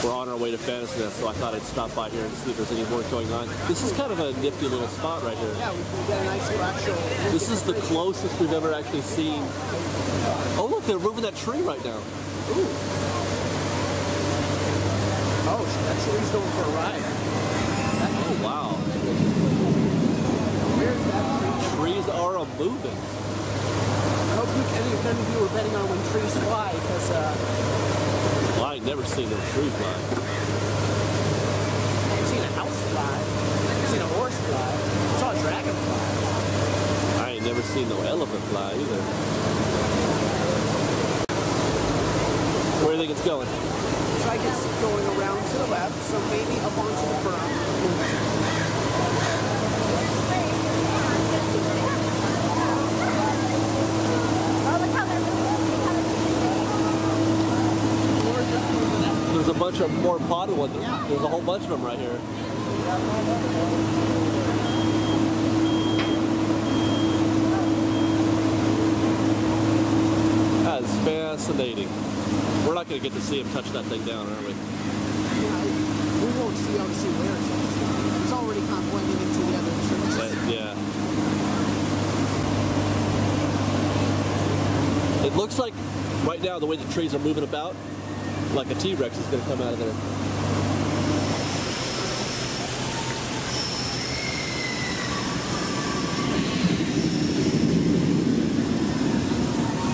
we're on our way to Fantasyland, so I thought I'd stop by here and see if there's any work going on. This is kind of a nifty little spot right here. Yeah, we can get a nice actual... This is the closest we've ever actually seen. Oh look, they're moving that tree right now. Ooh. Oh, that tree's going for a ride. Oh wow. Where's that tree? Trees are a-moving. I hope any of you were betting on when trees fly, because well, I ain't never seen no tree fly. I've seen a house fly. I've seen a horse fly. I saw a dragon fly. I ain't never seen no elephant fly either. Where do you think it's going? Looks like it's going around to the left, so maybe up onto the berm. There's a bunch of more potted ones. Yeah. There's a whole bunch of them right here. That's fascinating. We're not going to get to see him touch that thing down, are we? Yeah, we won't see obviously where it's already kind of blending into the other trees. Yeah. It looks like right now the way the trees are moving about, like a T-Rex is going to come out of there.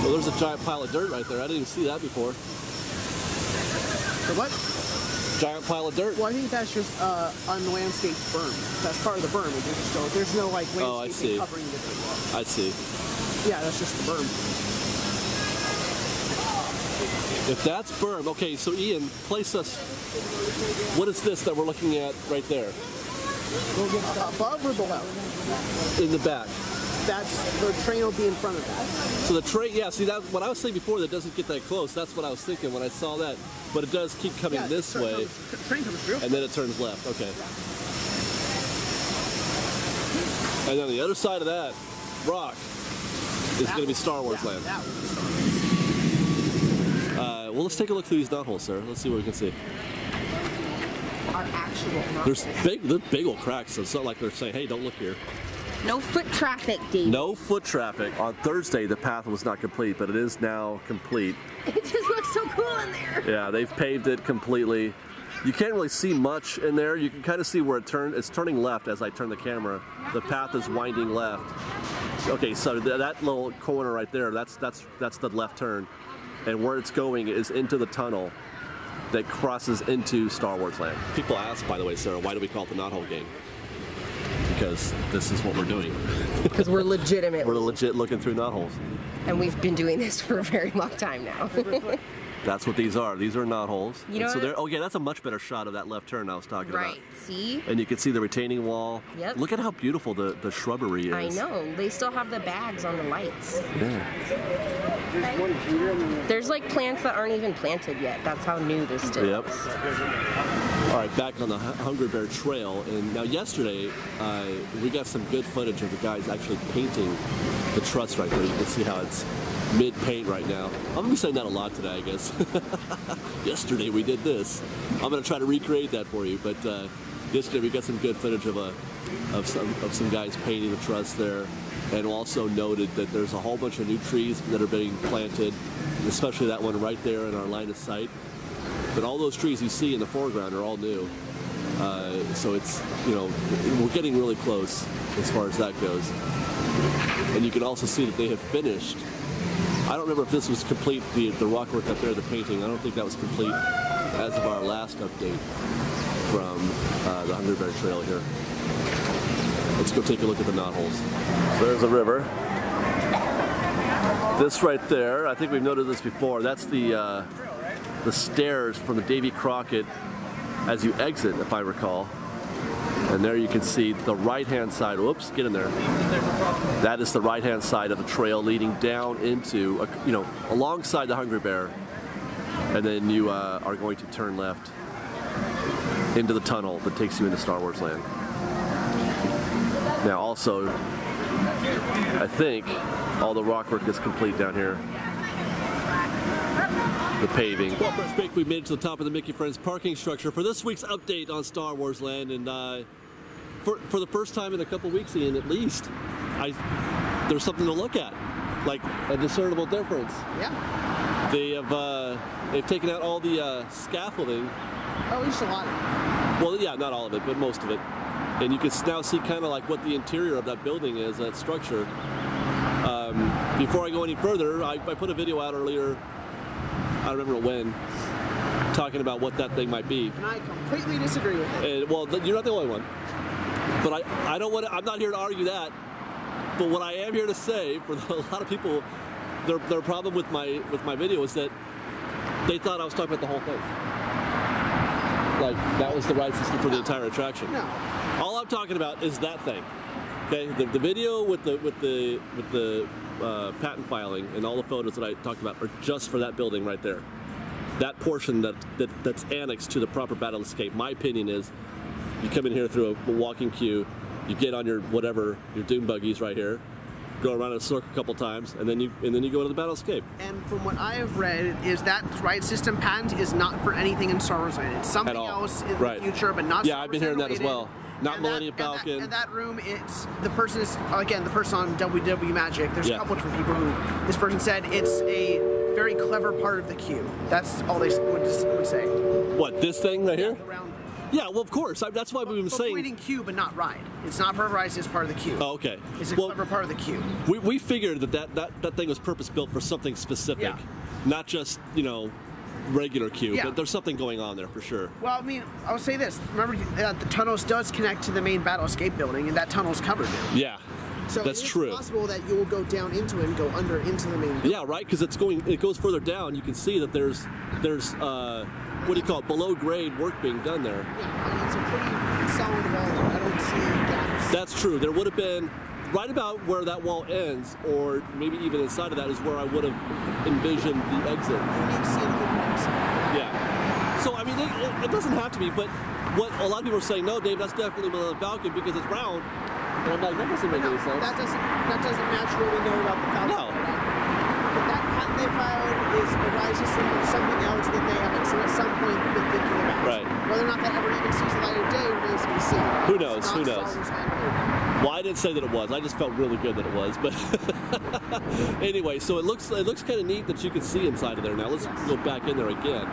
Well, there's a giant pile of dirt right there. I didn't even see that before. The what? Giant pile of dirt. Well, I think that's just unlandscaped berm. That's part of the berm. There's no like landscaping covering the dirt. I see. Yeah, that's just the berm. If that's berm, okay, so Ian, place us, what is this that we're looking at right there? Above or below? In the back. That's, the train will be in front of that. So the train, yeah, see that, what I was saying before that doesn't get that close, that's what I was thinking when I saw that, but it does keep coming this way, train comes through. And then it turns left, okay. And then the other side of that rock is going to be Star Wars Land. Well, let's take a look through these knotholes, sir. Let's see what we can see. Our actual There's big old cracks, so it's not like they're saying, hey, don't look here. No foot traffic, Dave. No foot traffic. On Thursday, the path was not complete, but it is now complete. It just looks so cool in there. Yeah, they've paved it completely. You can't really see much in there. You can kind of see where it's turning left as I turn the camera. The path is winding left. Okay, so that little corner right there, that's the left turn. And where it's going is into the tunnel that crosses into Star Wars Land. People ask, by the way, Sarah, why do we call it the knothole game? Because this is what we're doing. Because we're legitimate. We're legit looking through knotholes. And we've been doing this for a very long time now. That's what these are. These are knotholes. You know, so okay, that's a much better shot of that left turn I was talking about. Right, see? And you can see the retaining wall. Yep. Look at how beautiful the shrubbery is. I know. They still have the bags on the lights. Yeah. There's like plants that aren't even planted yet. That's how new this is. Yep. All right, back on the Hungry Bear Trail. And now yesterday, we got some good footage of the guys actually painting the truss right there. You can see how it's mid-paint right now. I'm going to be saying that a lot today, I guess. Yesterday we did this. I'm going to try to recreate that for you, but yesterday we got some good footage of some guys painting the truss there, and also noted that there's a whole bunch of new trees that are being planted, especially that one right there in our line of sight. But all those trees you see in the foreground are all new. So it's, you know, we're getting really close as far as that goes. And you can also see that they have finished. I don't remember if this was complete, the rock work up there, the painting. I don't think that was complete as of our last update from the Hungry Bear Trail here. Let's go take a look at the knotholes. So there's a river. This right there, I think we've noted this before, that's the stairs from the Davy Crockett as you exit, if I recall. And there you can see the right-hand side. Whoops, get in there. That is the right-hand side of the trail leading down into, you know, alongside the Hungry Bear. And then you are going to turn left into the tunnel that takes you into Star Wars Land. Now also, I think all the rock work is complete down here. the paving. Well, Fresh Bake, we made it to the top of the Mickey Friends parking structure for this week's update on Star Wars Land, and for the first time in a couple weeks, Ian, at least, there's something to look at, like a discernible difference. Yeah. They've taken out all the scaffolding. At least a lot of it. Well, yeah, not all of it, but most of it. And you can now see kind of like what the interior of that building is, that structure. Before I go any further, I put a video out earlier, I don't remember when, talking about what that thing might be. And I completely disagree with it. And, well, you're not the only one. But I don't want to, I'm not here to argue that. But what I am here to say, for a lot of people, their problem with my video is that they thought I was talking about the whole thing. Like that was the ride system for the entire attraction. No. All I'm talking about is that thing. Okay, the video with the patent filing and all the photos that I talked about are just for that building right there. That portion that's annexed to the proper battle escape. My opinion is, you come in here through a walking queue, you get on your whatever, your dune buggies right here, go around in a circle a couple times, and then you go to the battle escape. And from what I have read, is that ride system patent is not for anything in Star Wars Land. It's something else in the future, but not. Yeah, I've been hearing that as well. Not Millennium Falcon. And that room, it's the person is again the person on WW Magic. There's a couple different people who this person said it's a very clever part of the queue. That's all they would say. What, this thing right here? Around. Yeah, well, of course. That's why we've been saying. Avoiding queue, but not ride. It's not part of ride. It's part of the queue. Oh, okay. It's a clever part of the queue. We figured that thing was purpose built for something specific, not just regular queue. But there's something going on there for sure. Well, I mean, I would say this. Remember, the tunnels does connect to the main battle escape building, and that tunnel's covered now. Yeah. So that's true. It's possible that you will go down into it and go under into the main building. Yeah, right. Because it goes further down. You can see that there's what do you call it, below grade work being done there. Yeah, I mean, it's a pretty solid wall. I don't see gaps. That's true. There would have been, right about where that wall ends, or maybe even inside of that, is where I would have envisioned the exit. Yeah. So, I mean, it doesn't have to be, but what a lot of people are saying, no, Dave, that's definitely Millennium Falcon because it's round. And I'm like, that doesn't make any sense. That doesn't match what we know about the Falcon. No. But that patent they filed arises from something else that they have at some point been thinking about. Right. Whether or not that ever even sees the light of day remains to be seen. Who knows? Who knows? Well, I didn't say that it was. I just felt really good that it was. But anyway, so it looks kind of neat that you can see inside of there. Now let's go back in there again.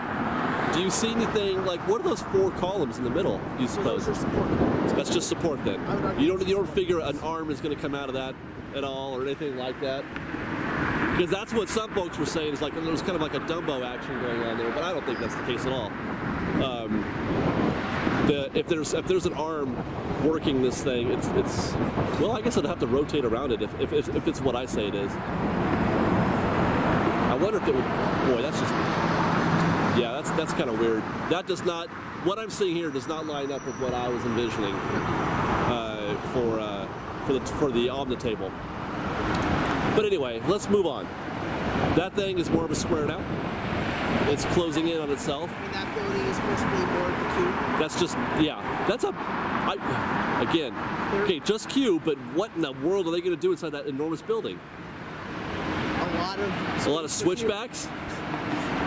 Do you see anything like what are those 4 columns in the middle? Do you suppose? Those are support columns. That's just support then. You don't figure an arm is going to come out of that at all or anything like that. Because that's what some folks were saying is like there's kind of like a Dumbo action going on there, but I don't think that's the case at all. If there's an arm working this thing, it's well, I guess I'd have to rotate around it if it's what I say it is. I wonder if it would. Boy, that's just. Yeah, that's kind of weird. That does not. What I'm seeing here does not line up with what I was envisioning for the on the table. But anyway, let's move on. That thing is more of a square now. It's closing in on itself. And that building is supposed to be more of the queue. That's just, yeah. That's again, okay, just queue, but what in the world are they going to do inside that enormous building? A lot of switchbacks?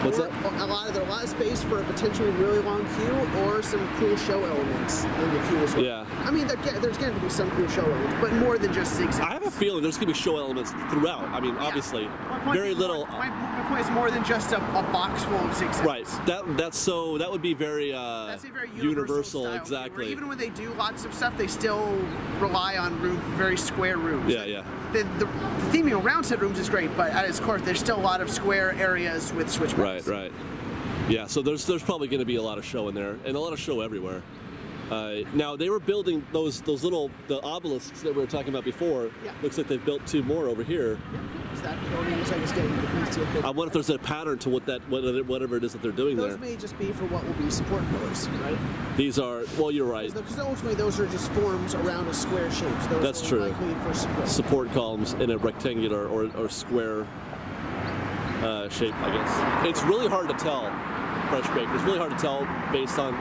What's that? A lot of space for a potentially really long queue, or some cool show elements in the queue as well. Yeah. I mean, there's going to be some cool show elements, but more than just zigzags. I have a feeling there's going to be show elements throughout. I mean, obviously, very little. My point is more than just a box full of zigzags. Right. That would be very, that's a very universal exactly. Even when they do lots of stuff, they still rely on very square rooms. Yeah, yeah. The theming of round set rooms is great, but at its core, there's still a lot of square areas with switchbacks. Right. Yeah, so there's probably going to be a lot of show in there, and a lot of show everywhere. Now they were building the obelisks that we were talking about before. Yeah. Looks like they've built 2 more over here. Is that building looks like it's getting I wonder if there's a pattern to whatever it is that they're doing there. Those may just be for what will be support pillars, right? These are, well, you're right. Because ultimately those are just forms around a square shape. So that's true. Likely for support. Support columns in a rectangular or square shape, I guess. It's really hard to tell. Fresh Bake. It's really hard to tell based on,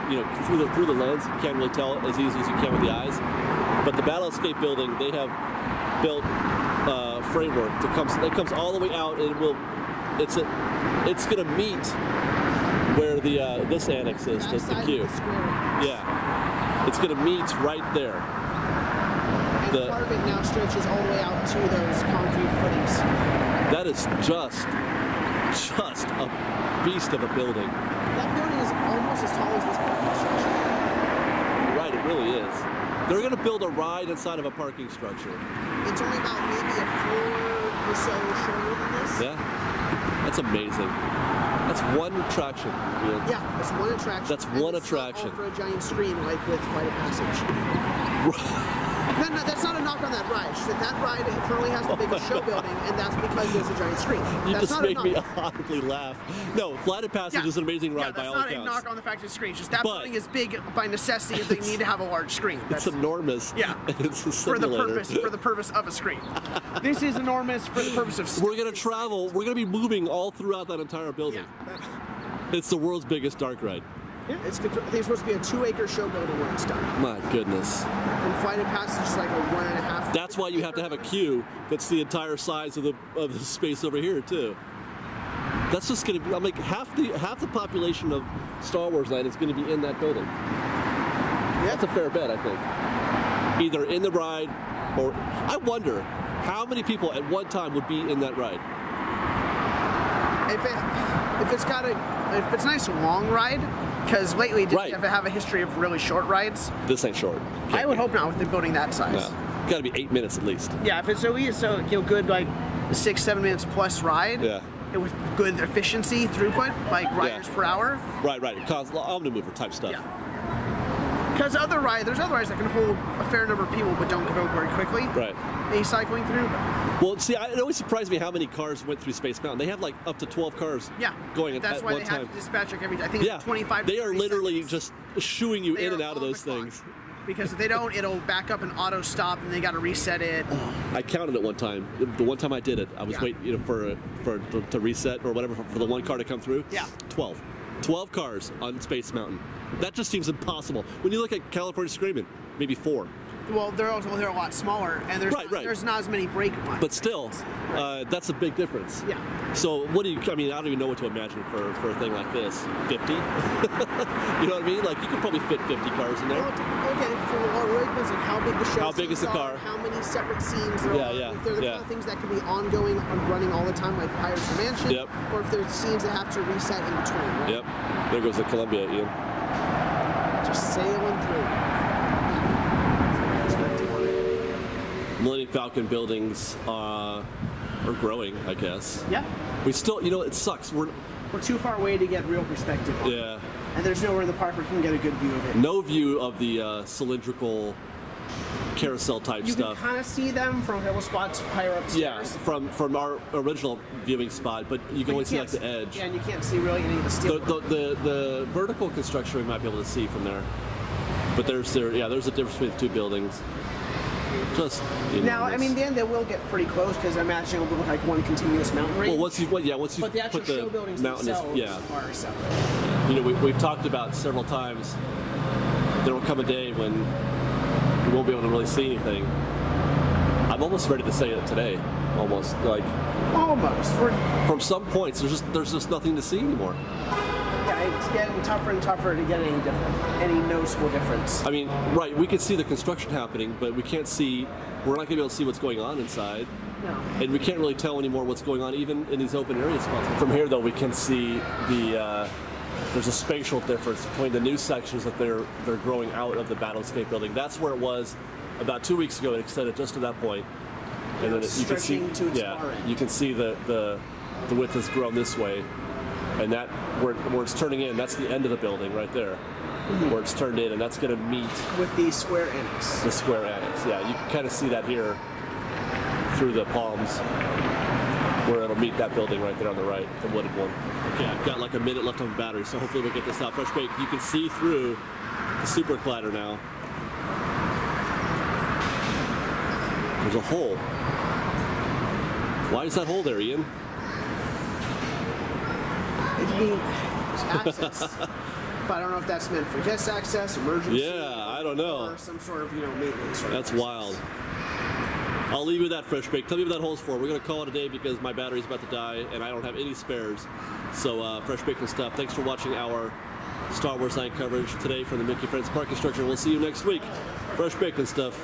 through the lens. You can't really tell as easy as you can with the eyes. But the Battle Escape building, they have built framework that comes all the way out, and it will it's gonna meet where the this annex is, the queue. Yeah, it's gonna meet right there. And part of it now stretches all the way out to those concrete footings. That is just a beast of a building. That building is almost as tall as this parking structure. Right, it really is. They're going to build a ride inside of a parking structure. It's only about maybe a floor or so shorter than this. Yeah, that's amazing. That's one attraction. Yeah, that's one attraction. That's one attraction. All for a giant screen like with Flight of Passage. No, that's not a knock on that ride. That ride currently has the biggest show building, and that's because there's a giant screen. You that's just made me audibly laugh. No, Flight of Passage is an amazing ride by all accounts. That's not a knock on the fact it's screen. Just that building is big by necessity. They need to have a large screen. It's enormous. Yeah. It's a for the purpose of a screen. This is enormous for the purpose of. We're gonna travel. We're gonna be moving all throughout that entire building. Yeah. It's the world's biggest dark ride. Yeah, I think it's supposed to be a 2-acre show building when it's done. My goodness. And Flight of Passage is like a 1.5. That's why you have to have a queue that's the entire size of the space over here too. That's just gonna be, I'm like half the population of Star Wars Land is gonna be in that building. Yeah. That's a fair bet, I think. Either in the ride, or I wonder how many people at one time would be in that ride. If it's a nice long ride. Because lately, did you have a history of really short rides? This ain't short. I would hope not with the building that size. No. Got to be 8 minutes at least. Yeah, if it's so good like 6-7 minutes plus ride. Yeah. With good efficiency, throughput, like riders per hour. Right. Omnimover type stuff. Yeah. Because there's other rides that can hold a fair number of people but don't go very quickly. Right. Cycling through. Well, see, it always surprised me how many cars went through Space Mountain. They have like up to 12 cars going at one time. That's why they have to dispatch like every day. I think it's 25 They are literally seconds. just shooing you in and out of those things. Because if they don't, it'll back up and auto stop, and they got to reset it. I counted it one time. The one time I did it, I was waiting to reset or whatever for the one car to come through. Yeah. 12 cars on Space Mountain. That just seems impossible. When you look at California Screaming, maybe 4. Well, they're a lot smaller, and there's not as many brake lines. But still, that's a big difference. Yeah. So what do you? I mean, I don't even know what to imagine for a thing like this. 50? You know what I mean? Like you could probably fit 50 cars in there. Well, okay, for really depends on how big the show. How big is the car? How many separate scenes there are? If they're the kind of things that can be ongoing and running all the time, like Pirates of the Mansion. Yep. Or if there's scenes that have to reset in between. Right? Yep. There goes the Columbia, Ian. Just sailing through. Millennium Falcon buildings are growing, I guess. Yeah. We still, it sucks. We're too far away to get real perspective on it. And there's nowhere in the park where you can get a good view of it. No view of the cylindrical carousel type stuff. You can kind of see them from a couple spots higher upstairs. Yeah, from our original viewing spot, but you can only see like the edge. Yeah, and you can't see really any of the steel. The vertical construction we might be able to see from there. But there's a difference between the two buildings. Now, I mean, then they will get pretty close because I imagine it'll look like one continuous mountain range. Well, once you but the actual put show buildings mountain themselves are separate. We've talked about several times. There will come a day when we won't be able to really see anything. I'm almost ready to say it today. Almost. From some points, there's just nothing to see anymore. Yeah, it's getting tougher and tougher to get any noticeable difference. I mean, right, we can see the construction happening, but we're not going to be able to see what's going on inside. No. And we can't really tell anymore what's going on even in these open area spots. From here, though, we can see there's a spatial difference between the new sections that they're growing out of the Battlescape building. That's where it was about 2 weeks ago. It extended just to that point. And then you can see, you can see the width has grown this way. And that where it's turning in, that's the end of the building right there, where it's turned in, and that's going to meet with the square annex. The square annex, yeah. You can kind of see that here through the palms, where it'll meet that building right there on the right, the wooded one. Okay, I've got like a minute left on the battery, so hopefully we'll get this out. Fresh Bake, you can see through the super collider now. There's a hole. Why is that hole there, Ian? It means access, but I don't know if that's meant for guest access, emergency. Yeah, I don't know. Or some sort of maintenance. That's wild. I'll leave you with that, Fresh Bake. Tell me what that hole's for. We're going to call it a day because my battery's about to die and I don't have any spares. So, Fresh Bake and stuff. Thanks for watching our Star Wars night coverage today from the Mickey Friends Parking Structure. We'll see you next week. Fresh Bake and stuff.